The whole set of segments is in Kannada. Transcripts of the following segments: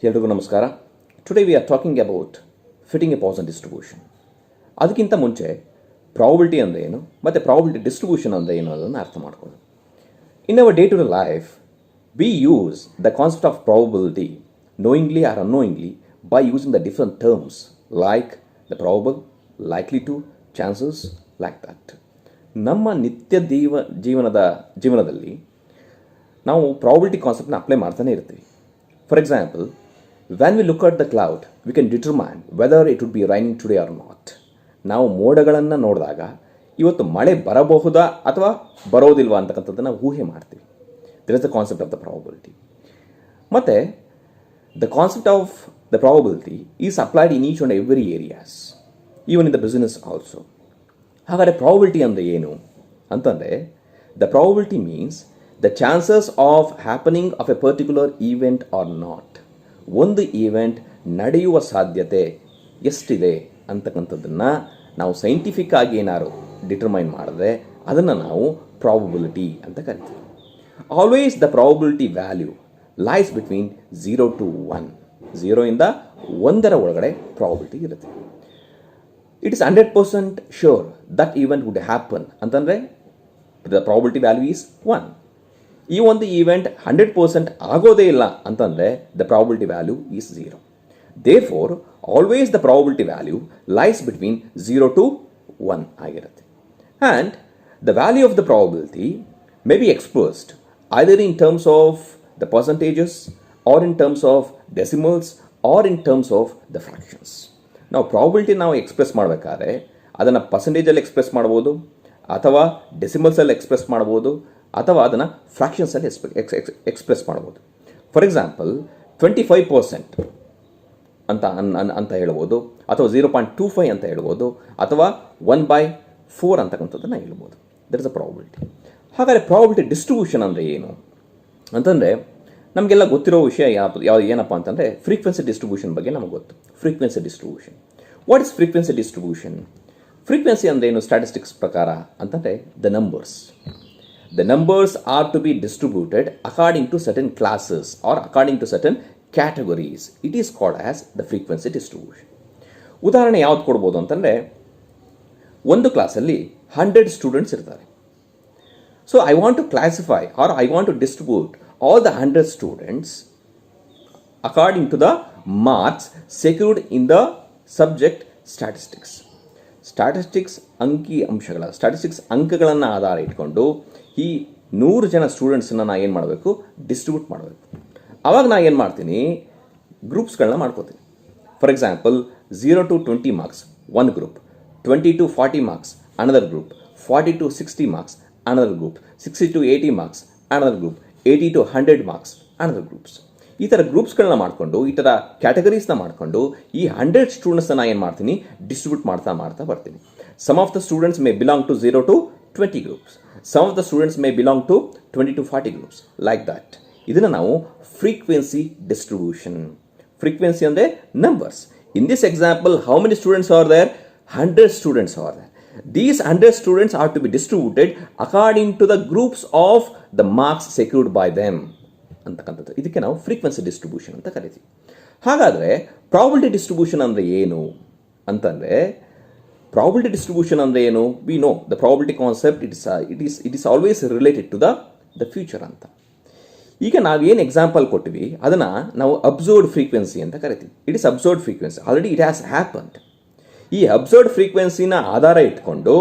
ಎಲ್ರಿಗೂ ನಮಸ್ಕಾರ. Today we are talking about fitting a Poisson distribution. ಅದಕ್ಕಿಂತ ಮುಂಚೆ ಪ್ರಾಬಬಿಲಿಟಿ ಅಂದರೆ ಏನು ಮತ್ತು ಪ್ರಾಬಬಿಲಿಟಿ ಡಿಸ್ಟ್ರಿಬ್ಯೂಷನ್ ಅಂದರೆ ಏನು ಅನ್ನೋದನ್ನು ಅರ್ಥ ಮಾಡ್ಕೊಳ್ಳಿ. In our day to day life we use the concept of probability knowingly or unknowingly by using the different terms like the probable, likely to, chances, like that. ನಮ್ಮ ನಿತ್ಯ ಜೀವನದಲ್ಲಿ ನಾವು ಪ್ರಾಬಬಿಲಿಟಿ ಕಾನ್ಸೆಪ್ಟ್ನ ಅಪ್ಲೈ ಮಾಡ್ತಾನೆ ಇರ್ತೀವಿ. For example, when we look at the cloud, we can determine whether it would be raining today or not. ನಾವು ಮೋಡಗಳನ್ನು ನೋಡಿದಾಗ ಇವತ್ತು ಮಳೆ ಬರಬಹುದಾ ಅಥವಾ ಬರೋದಿಲ್ವಾ ಅಂತಕ್ಕಂಥದ್ದನ್ನು ಊಹೆ ಮಾಡ್ತೀವಿ. That is the concept of the probability. ಮತ್ತು the concept of the probability is applied in each and every areas, even in the business also. ಹಾಗಾದರೆ ಪ್ರಾಬಬಿಲಿಟಿ ಅಂದರೆ ಏನು ಅಂತಂದರೆ, the probability means the chances of happening of a particular event or not. ಒಂದು ಈವೆಂಟ್ ನಡೆಯುವ ಸಾಧ್ಯತೆ ಎಷ್ಟಿದೆ ಅಂತಕ್ಕಂಥದ್ದನ್ನು ನಾವು ಸೈಂಟಿಫಿಕ್ ಆಗಿ ಏನಾದ್ರು ಡಿಟರ್ಮೈನ್ ಮಾಡಿದ್ರೆ ಅದನ್ನು ನಾವು ಪ್ರಾಬಬಿಲಿಟಿ ಅಂತ ಕರಿತೀವಿ. Always the probability value lies between 0 to 1. 0 ಇಂದ 1 ಒಳಗಡೆ ಪ್ರಾಬಬಿಲಿಟಿ ಇರುತ್ತೆ. It is 100% sure that event would happen ಅಂತಂದರೆ ದ ಪ್ರಾಬಬಿಲಿಟಿ ವ್ಯಾಲ್ಯೂ ಈಸ್ 1. ಈ ಒಂದು ಈವೆಂಟ್ 100% ಆಗೋದೇ ಇಲ್ಲ ಅಂತಂದರೆ the probability value is 0. Therefore always the probability value lies between 0 to 1 ಆಗಿರುತ್ತೆ. And the value of the probability may be expressed either in terms of the percentages or in terms of decimals or in terms of the fractions. ನಾವು ಪ್ರಾಬಬಿಲಿಟಿ ನಾವು ಎಕ್ಸ್ಪ್ರೆಸ್ ಮಾಡಬೇಕಾದ್ರೆ ಅದನ್ನು ಪರ್ಸೆಂಟೇಜಲ್ಲಿ ಎಕ್ಸ್ಪ್ರೆಸ್ ಮಾಡ್ಬೋದು, ಅಥವಾ ಡೆಸಿಮಲ್ಸಲ್ಲಿ ಎಕ್ಸ್ಪ್ರೆಸ್ ಮಾಡ್ಬೋದು, ಅಥವಾ ಅದನ್ನು ಫ್ರಾಕ್ಷನ್ಸಲ್ಲಿ ಎಕ್ಸ್ಪ್ರೆಸ್ ಮಾಡ್ಬೋದು. ಫಾರ್ ಎಕ್ಸಾಂಪಲ್ 25% ಅಂತ ಹೇಳ್ಬೋದು, ಅಥವಾ 0.25 ಅಂತ ಹೇಳ್ಬೋದು, ಅಥವಾ 1/4 ಅಂತಕ್ಕಂಥದ್ದನ್ನು ಹೇಳ್ಬೋದು. That is a probability. ಹಾಗಾದರೆ ಪ್ರಾಬಬಿಲಿಟಿ ಡಿಸ್ಟ್ರಿಬ್ಯೂಷನ್ ಅಂದರೆ ಏನು ಅಂತಂದರೆ, ನಮಗೆಲ್ಲ ಗೊತ್ತಿರೋ ವಿಷಯ ಏನಪ್ಪ ಅಂತಂದರೆ ಫ್ರೀಕ್ವೆನ್ಸಿ ಡಿಸ್ಟ್ರಿಬ್ಯೂಷನ್ ಬಗ್ಗೆ ನಮಗೆ ಗೊತ್ತು. Frequency distribution, what is frequency distribution? Frequency ಅಂದರೆ ಏನು ಸ್ಟ್ಯಾಟಿಸ್ಟಿಕ್ಸ್ ಪ್ರಕಾರ ಅಂತಂದರೆ the numbers are to be distributed according to certain classes or according to certain categories. It is called as the frequency distribution. ಉದಾಹರಣೆ ಯಾವ್ದು ಕೊಡ್ಬೋದು ಅಂತಂದರೆ, ಒಂದು ಕ್ಲಾಸಲ್ಲಿ 100 ಸ್ಟೂಡೆಂಟ್ಸ್ ಇರ್ತಾರೆ. So I want to classify or I want to distribute all the 100 students according to the marks secured in the subject statistics. Statistics ಅಂಕಗಳನ್ನು ಆಧಾರ ಇಟ್ಕೊಂಡು ಈ 100 ಜನ ಸ್ಟೂಡೆಂಟ್ಸನ್ನು ನಾನು ಏನು ಮಾಡಬೇಕು, ಡಿಸ್ಟ್ರಿಬ್ಯೂಟ್ ಮಾಡಬೇಕು. ಆವಾಗ ನಾನು ಏನು ಮಾಡ್ತೀನಿ, ಗ್ರೂಪ್ಸ್ಗಳನ್ನ ಮಾಡ್ಕೋತೀನಿ. ಫಾರ್ ಎಕ್ಸಾಂಪಲ್ 0 to 20 ಮಾರ್ಕ್ಸ್ ಒಂದು group, 20 to 40 marks another group, 40 to 60 marks another group, 60 to 80 marks another group, 80 to 100 marks another groups. ಈ ಥರ ಗ್ರೂಪ್ಸ್ಗಳನ್ನ ಮಾಡಿಕೊಂಡು, ಈ ಥರ ಕ್ಯಾಟಗರೀಸ್ನ ಮಾಡಿಕೊಂಡು ಈ 100 ಸ್ಟೂಡೆಂಟ್ಸನ್ನು ಏನು ಮಾಡ್ತೀನಿ, ಡಿಸ್ಟ್ರಿಬ್ಯೂಟ್ ಮಾಡ್ತಾ ಬರ್ತೀನಿ. Some of the students may belong to 0 to 20 groups, some of the students may belong to 20 to 40 groups, like that. ಇದನ್ನು ನಾವು ಫ್ರೀಕ್ವೆನ್ಸಿ ಡಿಸ್ಟ್ರಿಬ್ಯೂಷನ್. ಫ್ರೀಕ್ವೆನ್ಸಿ ಅಂದರೆ numbers. In this example how many students are there? 100 students are there. These 100 students are to be distributed according to the groups of the marks secured by them ಅಂತಕ್ಕಂಥದ್ದು. ಇದಕ್ಕೆ ನಾವು ಫ್ರೀಕ್ವೆನ್ಸಿ ಡಿಸ್ಟ್ರಿಬ್ಯೂಷನ್ ಅಂತ ಕರಿತೀವಿ. ಹಾಗಾದರೆ ಪ್ರಾಬಬಿಲಿಟಿ ಡಿಸ್ಟ್ರಿಬ್ಯೂಷನ್ ಅಂದರೆ ಏನು ಅಂತಂದರೆ, ಪ್ರಾಬಬಿಲಿಟಿ ಡಿಸ್ಟ್ರಿಬ್ಯೂಷನ್ ಅಂದರೆ ಏನು? We know the probability concept, it is always related to the future ಅಂತ. ಈಗ ನಾವೇನು ಎಕ್ಸಾಂಪಲ್ ಕೊಟ್ಟಿವಿ ಅದನ್ನು ನಾವು ಅಬ್ಸರ್ವ್ಡ್ ಫ್ರೀಕ್ವೆನ್ಸಿ ಅಂತ ಕರಿತೀವಿ. It is observed frequency, already it has happened. ಈ ಅಬ್ಸರ್ವ್ಡ್ ಫ್ರೀಕ್ವೆನ್ಸಿನ ಆಧಾರ ಇಟ್ಕೊಂಡು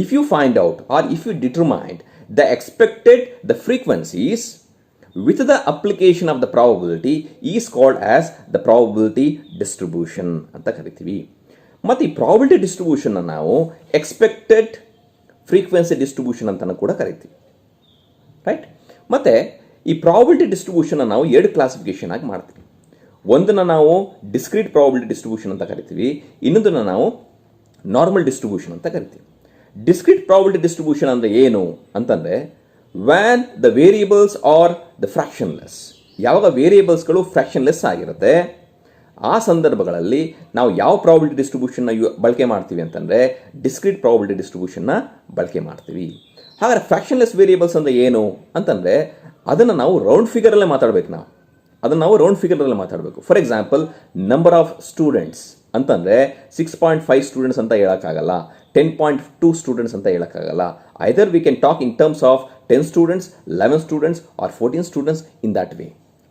if you find out or if you determine the expected the frequencies with the application of the probability is called as the probability distribution ಅಂತ ಕರಿತೀವಿ. ಮತ್ತು ಈ ಪ್ರಾಬಬಿಲಿಟಿ ಡಿಸ್ಟ್ರಿಬ್ಯೂಷನ್ನ ನಾವು ಎಕ್ಸ್ಪೆಕ್ಟೆಡ್ ಫ್ರೀಕ್ವೆನ್ಸಿ ಡಿಸ್ಟ್ರಿಬ್ಯೂಷನ್ ಅಂತಲೂ ಕೂಡ ಕರಿತೀವಿ, ರೈಟ್? ಮತ್ತು ಈ ಪ್ರಾಬಬಿಲಿಟಿ ಡಿಸ್ಟ್ರಿಬ್ಯೂಷನ್ನ ನಾವು 2 ಕ್ಲಾಸಿಫಿಕೇಷನ್ ಆಗಿ ಮಾಡ್ತೀವಿ. ಒಂದನ್ನು ನಾವು ಡಿಸ್ಕ್ರೀಟ್ ಪ್ರಾಬಬಿಲಿಟಿ ಡಿಸ್ಟ್ರಿಬ್ಯೂಷನ್ ಅಂತ ಕರಿತೀವಿ, ಇನ್ನೊಂದನ್ನು ನಾವು ನಾರ್ಮಲ್ ಡಿಸ್ಟ್ರಿಬ್ಯೂಷನ್ ಅಂತ ಕರಿತೀವಿ. ಡಿಸ್ಕ್ರೀಟ್ ಪ್ರಾಬಬಿಲಿಟಿ ಡಿಸ್ಟ್ರಿಬ್ಯೂಷನ್ ಅಂದರೆ ಏನು ಅಂತಂದರೆ, when the variables are the fractionless. ಯಾವಾಗ ವೇರಿಯಬಲ್ಸ್ಗಳು ಫ್ರಾಕ್ಷನ್ಲೆಸ್ ಆಗಿರುತ್ತೆ ಆ ಸಂದರ್ಭಗಳಲ್ಲಿ ನಾವು ಯಾವ ಪ್ರಾಬಬಿಲಿಟಿ ಡಿಸ್ಟ್ರಿಬ್ಯೂಷನ್ನ ಬಳಕೆ ಮಾಡ್ತೀವಿ ಅಂತಂದರೆ ಡಿಸ್ಕ್ರೀಟ್ ಪ್ರಾಬಬಿಲಿಟಿ ಡಿಸ್ಟ್ರಿಬ್ಯೂಷನ್ನ ಬಳಕೆ ಮಾಡ್ತೀವಿ. ಹಾಗಾದರೆ ಫ್ರಾಕ್ಷನ್ಲೆಸ್ ವೇರಿಯಬಲ್ಸ್ ಅಂದರೆ ಏನು ಅಂತಂದರೆ ಅದನ್ನು ನಾವು ರೌಂಡ್ ಫಿಗರಲ್ಲೇ ಮಾತಾಡಬೇಕು ನಾವು. ಅದನ್ನು ನಾವು ರೌಂಡ್ ಫಿಗರಲ್ಲಿ ಮಾತಾಡಬೇಕು. For example, number of students ಅಂತಂದರೆ 6.5 ಸ್ಟೂಡೆಂಟ್ಸ್ ಅಂತ ಹೇಳೋಕ್ಕಾಗಲ್ಲ, 10.2 ಸ್ಟೂಡೆಂಟ್ಸ್ ಅಂತ ಹೇಳೋಕ್ಕಾಗಲ್ಲ. Either we can talk in terms of 10 students, 11 students R 14 students in that way.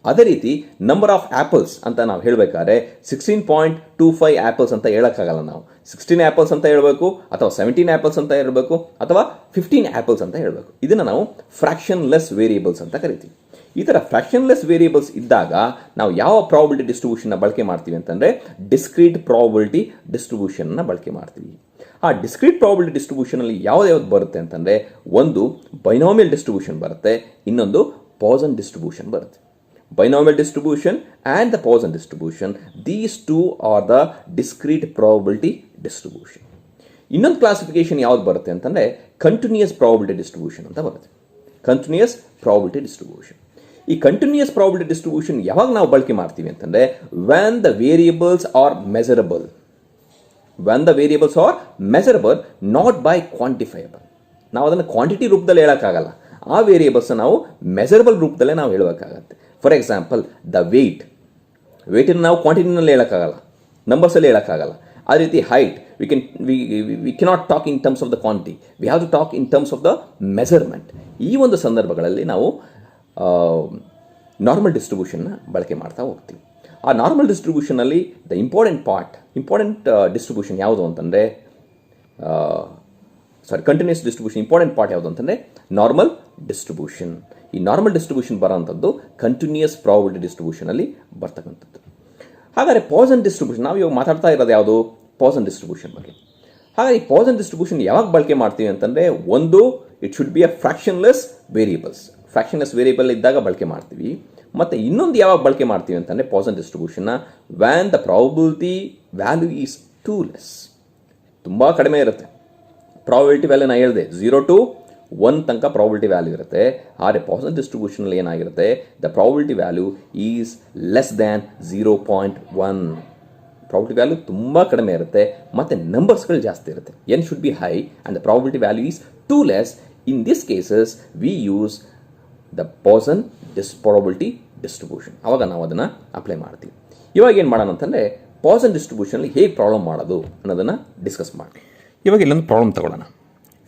ಅದೇ ರೀತಿ ನಂಬರ್ ಆಫ್ ಆ್ಯಪಲ್ಸ್ ಅಂತ ನಾವು ಹೇಳಬೇಕಾದ್ರೆ 16.25 ಆ್ಯಪಲ್ಸ್ ಅಂತ ಹೇಳೋಕ್ಕಾಗಲ್ಲ. ನಾವು 16 ಆ್ಯಪಲ್ಸ್ ಅಂತ ಹೇಳಬೇಕು, ಅಥವಾ 17 ಆ್ಯಪಲ್ಸ್ ಅಂತ ಹೇಳಬೇಕು, ಅಥವಾ 15 ಆ್ಯಪಲ್ಸ್ ಅಂತ ಹೇಳಬೇಕು. ಇದನ್ನು ನಾವು ಫ್ರಾಕ್ಷನ್ಲೆಸ್ ವೇರಿಯೇಬಲ್ಸ್ ಅಂತ ಕರಿತೀವಿ. ಈ ಥರ ಫ್ರಾಕ್ಷನ್ಲೆಸ್ ವೇರಿಯೇಬಲ್ಸ್ ಇದ್ದಾಗ ನಾವು ಯಾವ ಪ್ರಾಬಬಿಲಿಟಿ ಡಿಸ್ಟ್ರಿಬ್ಯೂಷನ್ನ ಬಳಕೆ ಮಾಡ್ತೀವಿ ಅಂತಂದರೆ ಡಿಸ್ಕ್ರೀಟ್ ಪ್ರಾಬಬಿಲಿಟಿ ಡಿಸ್ಟ್ರಿಬ್ಯೂಷನ್ನ ಬಳಕೆ ಮಾಡ್ತೀವಿ. ಆ ಡಿಸ್ಕ್ರೀಟ್ ಪ್ರಾಬಬಿಲಿಟಿ ಡಿಸ್ಟ್ರಿಬ್ಯೂಷನಲ್ಲಿ ಯಾವ್ದು ಬರುತ್ತೆ ಅಂತಂದರೆ, ಒಂದು ಬೈನಾಮಿಯಲ್ ಡಿಸ್ಟ್ರಿಬ್ಯೂಷನ್ ಬರುತ್ತೆ, ಇನ್ನೊಂದು ಪಾಸನ್ ಡಿಸ್ಟ್ರಿಬ್ಯೂಷನ್ ಬರುತ್ತೆ. Binomial distribution and the Poisson distribution, these two are the discrete probability distribution. ಇನ್ನೊಂದು ಕ್ಲಾಸಿಫಿಕೇಶನ್ ಯಾವ್ದು ಬರುತ್ತೆ ಅಂತಂದರೆ ಕಂಟಿನ್ಯೂಯಸ್ ಪ್ರಾಬಬಿಲಿಟಿ ಡಿಸ್ಟ್ರಿಬ್ಯೂಷನ್ ಅಂತ ಬರುತ್ತೆ. Continuous probability distribution. ಈ ಕಂಟಿನ್ಯೂಯಸ್ ಪ್ರಾಬಬಿಲಿಟಿ ಡಿಸ್ಟ್ರಿಬ್ಯೂಷನ್ ಯಾವಾಗ ನಾವು ಬಳಕೆ ಮಾಡ್ತೀವಿ ಅಂತಂದರೆ when the variables are measurable. When the variables are measurable, not by quantifiable. ನಾವು ಅದನ್ನು ಕ್ವಾಂಟಿಟಿ ರೂಪದಲ್ಲಿ ಹೇಳೋಕ್ಕಾಗಲ್ಲ, ಆ ವೇರಿಯೇಬಲ್ಸ್ನ ನಾವು ಮೆಸರಬಲ್ ರೂಪದಲ್ಲೇ ನಾವು ಹೇಳಬೇಕಾಗತ್ತೆ. ಫಾರ್ ಎಕ್ಸಾಂಪಲ್, ದ ವೇಟನ್ನು ನಾವು ಕ್ವಾಂಟಿಟಿನಲ್ಲಿ ಹೇಳೋಕ್ಕಾಗಲ್ಲ, ನಂಬರ್ಸಲ್ಲಿ ಹೇಳೋಕ್ಕಾಗಲ್ಲ. ಅದೇ ರೀತಿ height, we cannot talk in terms of the quantity, we have to talk in terms of the measurement. ಈ ಒಂದು ಸಂದರ್ಭಗಳಲ್ಲಿ ನಾವು ನಾರ್ಮಲ್ ಡಿಸ್ಟ್ರಿಬ್ಯೂಷನ್ನ ಬಳಕೆ ಮಾಡ್ತಾ ಹೋಗ್ತೀವಿ. ಆ ನಾರ್ಮಲ್ ಡಿಸ್ಟ್ರಿಬ್ಯೂಷನಲ್ಲಿ ದ ಇಂಪಾರ್ಟೆಂಟ್ ಡಿಸ್ಟ್ರಿಬ್ಯೂಷನ್ ಯಾವುದು ಅಂತಂದರೆ ಕಂಟಿನ್ಯೂಸ್ ಡಿಸ್ಟ್ರಿಬ್ಯೂಷನ್ ಇಂಪಾರ್ಟೆಂಟ್ ಪಾರ್ಟ್ ಯಾವುದು ಅಂತಂದರೆ ನಾರ್ಮಲ್ ಡಿಸ್ಟ್ರಿಬ್ಯೂಷನ್. ಈ ನಾರ್ಮಲ್ ಡಿಸ್ಟ್ರಿಬ್ಯೂಷನ್ ಬರೋಂಥದ್ದು ಕಂಟಿನ್ಯೂಯಸ್ ಪ್ರಾಬಬಿಲಿಟಿ ಡಿಸ್ಟ್ರಿಬ್ಯೂಷನಲ್ಲಿ ಬರ್ತಕ್ಕಂಥದ್ದು. ಹಾಗಾದರೆ ಪಾಸನ್ ಡಿಸ್ಟ್ರಿಬ್ಯೂಷನ್, ನಾವು ಇವಾಗ ಮಾತಾಡ್ತಾ ಇರೋದು ಯಾವುದು? ಪಾಸನ್ ಡಿಸ್ಟ್ರಿಬ್ಯೂಷನ್ ಬಗ್ಗೆ. ಹಾಗಾಗಿ ಈ ಪಾಸನ್ ಡಿಸ್ಟ್ರಿಬ್ಯೂಷನ್ ಯಾವಾಗ ಬಳಕೆ ಮಾಡ್ತೀವಿ ಅಂತಂದರೆ, ಒಂದು it should be a fractionless variable ಇದ್ದಾಗ ಬಳಕೆ ಮಾಡ್ತೀವಿ. ಮತ್ತು ಇನ್ನೊಂದು ಯಾವಾಗ ಬಳಕೆ ಮಾಡ್ತೀವಿ ಅಂತಂದರೆ ಪಾಸನ್ ಡಿಸ್ಟ್ರಿಬ್ಯೂಷನ್ನ when the probability value is too less, ತುಂಬ ಕಡಿಮೆ ಇರುತ್ತೆ. ಪ್ರಾಬಬಿಲಿಟಿ ವ್ಯಾಲ್ಯೂ ನಾನು ಹೇಳಿದೆ 0 to 1 ತನಕ ಪ್ರಾಬಬಿಲಿಟಿ ವ್ಯಾಲ್ಯೂ ಇರುತ್ತೆ. ಆದರೆ ಪಾಸನ್ ಡಿಸ್ಟ್ರಿಬ್ಯೂಷನಲ್ಲಿ ಏನಾಗಿರುತ್ತೆ, the probability value is less than 0.1. Probability value ತುಂಬ ಕಡಿಮೆ ಇರುತ್ತೆ ಮತ್ತು ನಂಬರ್ಸ್ಗಳು ಜಾಸ್ತಿ ಇರುತ್ತೆ. n should be high and the probability value is too less. In this cases we use the Poisson probability distribution. ಆವಾಗ ನಾವು ಅದನ್ನು ಅಪ್ಲೈ ಮಾಡ್ತೀವಿ. ಇವಾಗ ಏನು ಮಾಡೋಣ ಅಂತಂದರೆ, ಪಾಸನ್ ಡಿಸ್ಟ್ರಿಬ್ಯೂಷನಲ್ಲಿ ಹೇಗೆ ಪ್ರಾಬ್ಲಮ್ ಮಾಡೋದು ಅನ್ನೋದನ್ನು ಡಿಸ್ಕಸ್ ಮಾಡಿ. ಇವಾಗ ಇಲ್ಲೊಂದು ಪ್ರಾಬ್ಲಮ್ ತಗೊಳ್ಳೋಣ.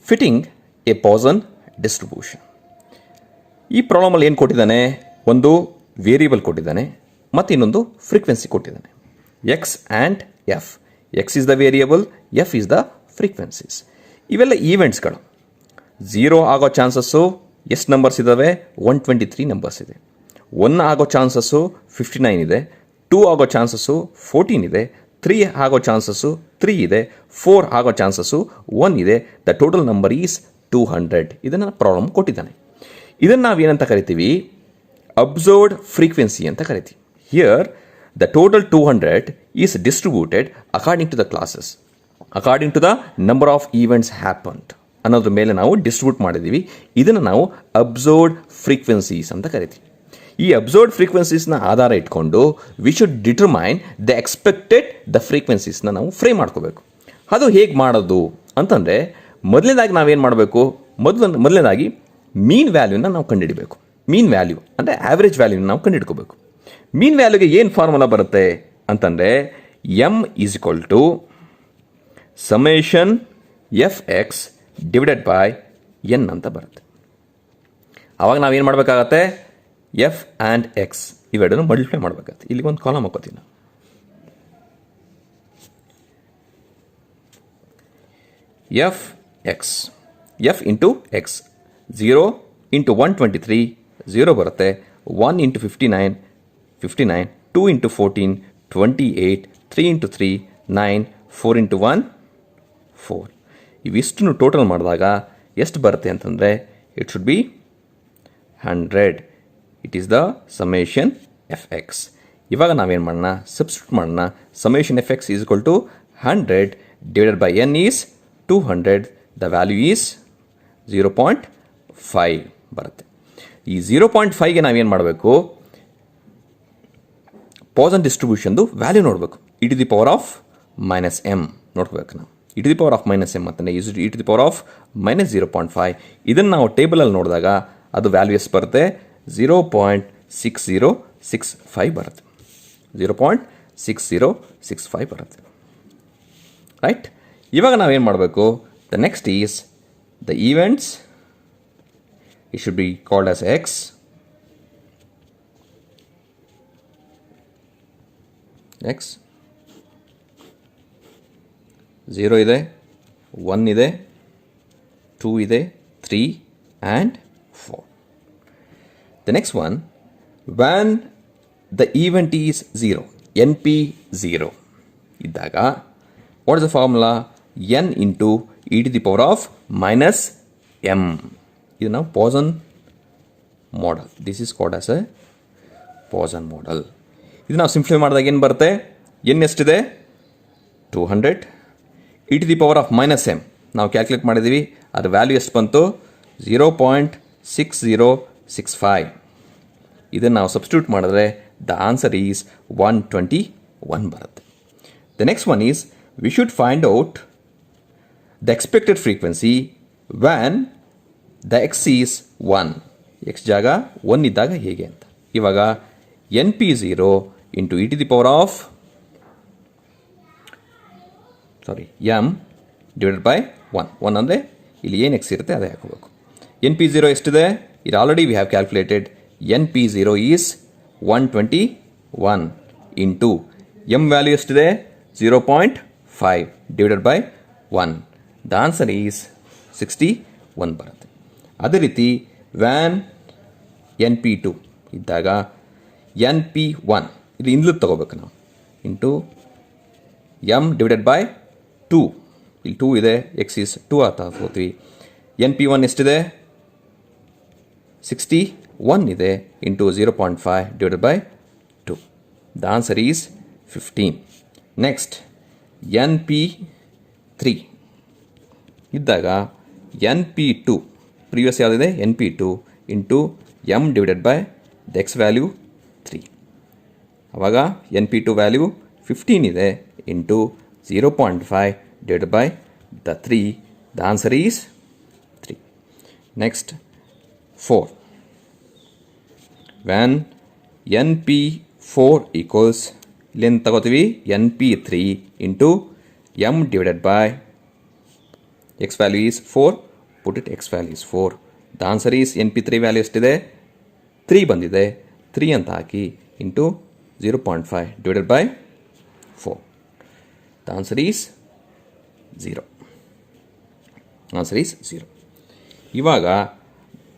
Fitting a Poisson distribution. ಈ ಪ್ರಾಬ್ಲಮಲ್ಲಿ ಏನು ಕೊಟ್ಟಿದ್ದಾನೆ, ಒಂದು ವೇರಿಯೇಬಲ್ ಕೊಟ್ಟಿದ್ದಾನೆ ಮತ್ತು ಇನ್ನೊಂದು ಫ್ರೀಕ್ವೆನ್ಸಿ ಕೊಟ್ಟಿದ್ದಾನೆ, X and F. X is the variable, F is the frequencies. ಇವೆಲ್ಲ ಈವೆಂಟ್ಸ್ಗಳು. 0 ಆಗೋ ಚಾನ್ಸಸ್ಸು ಎಷ್ಟು ನಂಬರ್ಸ್ ಇದ್ದಾವೆ? 123 ನಂಬರ್ಸ್ ಇದೆ. 1 ಆಗೋ ಚಾನ್ಸಸ್ಸು 59 ಇದೆ. 2 ಆಗೋ ಚಾನ್ಸಸ್ಸು 14 ಇದೆ. 3 ಆಗೋ ಚಾನ್ಸಸ್ಸು 3 ಇದೆ. 4 ಆಗೋ ಚಾನ್ಸಸ್ಸು 1 ಇದೆ. The total number is 200. ಇದನ್ನು ಪ್ರಾಬ್ಲಮ್ ಕೊಟ್ಟಿದ್ದಾನೆ. ಇದನ್ನು ನಾವೇನಂತ ಕರಿತೀವಿ? ಅಬ್ಸರ್ವ್ಡ್ ಫ್ರೀಕ್ವೆನ್ಸಿ ಅಂತ ಕರಿತೀವಿ. Here the total 200 is distributed according to the classes, according to the number of events happened ಅನ್ನೋದ್ರ ಮೇಲೆ ನಾವು ಡಿಸ್ಟ್ರಿಬ್ಯೂಟ್ ಮಾಡಿದ್ದೀವಿ. ಇದನ್ನು ನಾವು ಅಬ್ಸರ್ವ್ಡ್ ಫ್ರೀಕ್ವೆನ್ಸೀಸ್ ಅಂತ ಕರಿತೀವಿ. ಈ ಅಬ್ಸರ್ವ್ಡ್ ಫ್ರೀಕ್ವೆನ್ಸೀಸ್ನ ಆಧಾರ ಇಟ್ಕೊಂಡು we should determine the expected the ಫ್ರೀಕ್ವೆನ್ಸೀಸ್ನ ನಾವು ಫ್ರೇಮ್ ಮಾಡ್ಕೋಬೇಕು. ಅದು ಹೇಗೆ ಮಾಡೋದು ಅಂತಂದರೆ, ಮೊದಲನೇದಾಗಿ ನಾವೇನು ಮಾಡಬೇಕು? ಮೊದಲನೇದಾಗಿ ಮೀನ್ ವ್ಯಾಲ್ಯೂನ ನಾವು ಕಂಡುಹಿಡಬೇಕು. ಮೀನ್ ವ್ಯಾಲ್ಯೂ ಅಂದರೆ ಆ್ಯಾವ್ರೇಜ್ ವ್ಯಾಲ್ಯೂನ ನಾವು ಕಂಡುಹಿಡ್ಕೋಬೇಕು. ಮೀನ್ ವ್ಯಾಲ್ಯೂಗೆ ಏನು ಫಾರ್ಮುಲಾ ಬರುತ್ತೆ ಅಂತಂದರೆ, M is equal to summation F X divided by N ಅಂತ ಬರುತ್ತೆ. ಆವಾಗ ನಾವೇನು ಮಾಡಬೇಕಾಗತ್ತೆ? ಎಫ್ ಆ್ಯಂಡ್ ಎಕ್ಸ್ ಇವೆರಡನ್ನು ಮಲ್ಟಿಪ್ಲೈ ಮಾಡಬೇಕಾಗತ್ತೆ. ಇಲ್ಲಿ ಒಂದು ಕಾಲಮ್ ಹಾಕೋತೀನಿ ನಾವು. F X, F into X, 0 into 123 0 ಬರುತ್ತೆ. 1 ಇಂಟು 59 59, 2 ಇಂಟು 14 28, 3 ಇಂಟು 3 9, 4 ಇಂಟು 1 4. ಇವಿಷ್ಟನ್ನು ಟೋಟಲ್ ಮಾಡಿದಾಗ ಎಷ್ಟು ಬರುತ್ತೆ ಅಂತಂದರೆ, it should be 100. It is the summation F X. ಇವಾಗ ನಾವೇನು ಮಾಡೋಣ? ಸಬ್ಸ್ಟಿಟ್ಯೂಟ್ ಮಾಡೋಣ. Summation F X is equal to 100 divided by N is 200. The value is 0.5 ಬರುತ್ತೆ. ಈ 0.5ಗೆ ನಾವೇನು ಮಾಡಬೇಕು? ಪಾಸನ್ ಡಿಸ್ಟ್ರಿಬ್ಯೂಷನ್ದು ವ್ಯಾಲ್ಯೂ ನೋಡಬೇಕು. E to the power of minus M ನೋಡ್ಕೋಬೇಕು ನಾವು. E to the power of minus M ಅಂತಂದರೆ E to the power of minus 0.5. ಇದನ್ನು ನಾವು ಟೇಬಲಲ್ಲಿ ನೋಡಿದಾಗ ಅದು ವ್ಯಾಲ್ಯೂ ಎಷ್ಟು ಬರುತ್ತೆ? 0.60 0.6065 ಬರುತ್ತೆ. 0.6065 ಬರುತ್ತೆ. ರೈಟ್. ಇವಾಗ ನಾವೇನು ಮಾಡಬೇಕು? The next is the events. It should be called as X. X 0 ಇದೆ, 1 ಇದೆ, 2 ಇದೆ, 3 and 4. The next one, when the event is 0, NP 0 ಇದ್ದಾಗ what is the formula? N into e to the power of minus m. ಇದು ನಾವು Poisson model. This is called as a Poisson model. ಇದು ನಾವು ಸಿಂಪ್ಲಿಫೈ ಮಾಡಿದಾಗ ಏನು ಬರುತ್ತೆ? n ಎಷ್ಟಿದೆ? 200. e to the power of minus m ನಾವು ಕ್ಯಾಲ್ಕುಲೇಟ್ ಮಾಡಿದ್ದೀವಿ. ಅದರ ವ್ಯಾಲ್ಯೂ ಎಷ್ಟು ಬಂತು? 0.6065. ಇದನ್ನು ನಾವು ಸಬ್ಸ್ಟಿಟ್ಯೂಟ್ ಮಾಡಿದ್ರೆ ದ ಆನ್ಸರ್ ಈಸ್ 121 ಬರುತ್ತೆ. The next one is we should find out the expected frequency van the X is 1. X ಜಾಗ 1 ಇದ್ದಾಗ ಹೇಗೆ ಅಂತ. ಇವಾಗ NP0 into e to the power of m divided by 1 ಅಂದರೆ ಇಲ್ಲಿ ಏನು ಎಕ್ಸ್ ಇರುತ್ತೆ ಅದೇ ಹಾಕೋಬೇಕು. NP0 ಎಷ್ಟಿದೆ? ಇದು already we have calculated. NP0 is 121 into M value ಎಷ್ಟಿದೆ? 0.5 divided by 1. The answer is 61 ಬರುತ್ತೆ. ಅದೇ ರೀತಿ ವ್ಯಾನ್ NP2 ಇದ್ದಾಗ NP1 ಇದು ಇಂದ್ಲದ್ದು ತಗೋಬೇಕು ನಾವು ಇಂಟು ಎಮ್ ಡಿವೈಡೆಡ್ ಬೈ 2. ಇಲ್ಲಿ 2 ಇದೆ, ಎಕ್ಸ್ ಈಸ್ 2 ಅಂತ ಹಾಕೋತೀವಿ. NP1 ಎಷ್ಟಿದೆ? 61 ಇದೆ into 0.5 divided by 2. The answer is 15. Next NP3 ಇದ್ದಾಗ NP2 ಪ್ರಿವಿಯಸ್ ಯಾವುದಿದೆ? NP2 into M divided by the X value 3. ಆವಾಗ NP2 ವ್ಯಾಲ್ಯೂ 15 ಇದೆ into 0.5 divided by the 3. The answer is 3. Next 4. When NP4 equals length ತಗೋತೀವಿ NP3 into m divided by x value is 4. Put it x value is 4. The answer is NP3 value ಎಷ್ಟಿದೆ? 3 ಬಂದಿದೆ. 3 ಅಂತ ಹಾಕಿ into 0.5 divided by 4. The answer is 0. Answer is 0. ಇವಾಗ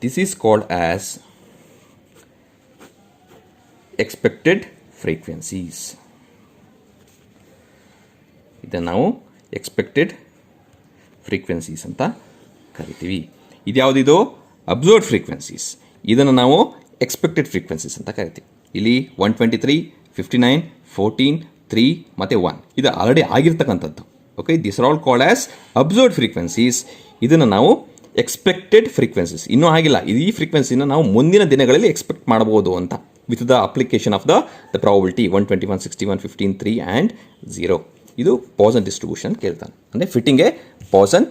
this is called as expected frequencies. ಇದನ್ನು ನಾವು expected frequencies ಅಂತ ಕರಿತೀವಿ. ಇದು ಯಾವುದಿದು? Observed frequencies. ಇದನ್ನು ನಾವು ಎಕ್ಸ್ಪೆಕ್ಟೆಡ್ ಫ್ರೀಕ್ವೆನ್ಸೀಸ್ ಅಂತ ಕರಿತೀವಿ. ಇಲ್ಲಿ 123, 59, 14, 3 ಮತ್ತು 1 ಇದು ಆಲ್ರೆಡಿ ಆಗಿರ್ತಕ್ಕಂಥದ್ದು. Okay, this are all called as observed frequencies. ಇದನ್ನು ನಾವು ಎಕ್ಸ್ಪೆಕ್ಟೆಡ್ ಫ್ರೀಕ್ವೆನ್ಸೀಸ್. ಇನ್ನೂ ಆಗಿಲ್ಲ, ಈ ಫ್ರೀಕ್ವೆನ್ಸಿನ ನಾವು ಮುಂದಿನ ದಿನಗಳಲ್ಲಿ ಎಕ್ಸ್ಪೆಕ್ಟ್ ಮಾಡಬಹುದು ಅಂತ with the application of the probability 121, 61, 15, 3 and 0. ಇದು ಪಾಸನ್ ಡಿಸ್ಟ್ರಿಬ್ಯೂಷನ್ ಕೇಳ್ತಾನೆ, ಅಂದರೆ ಫಿಟ್ಟಿಂಗ್ ಎ ಪಾಸನ್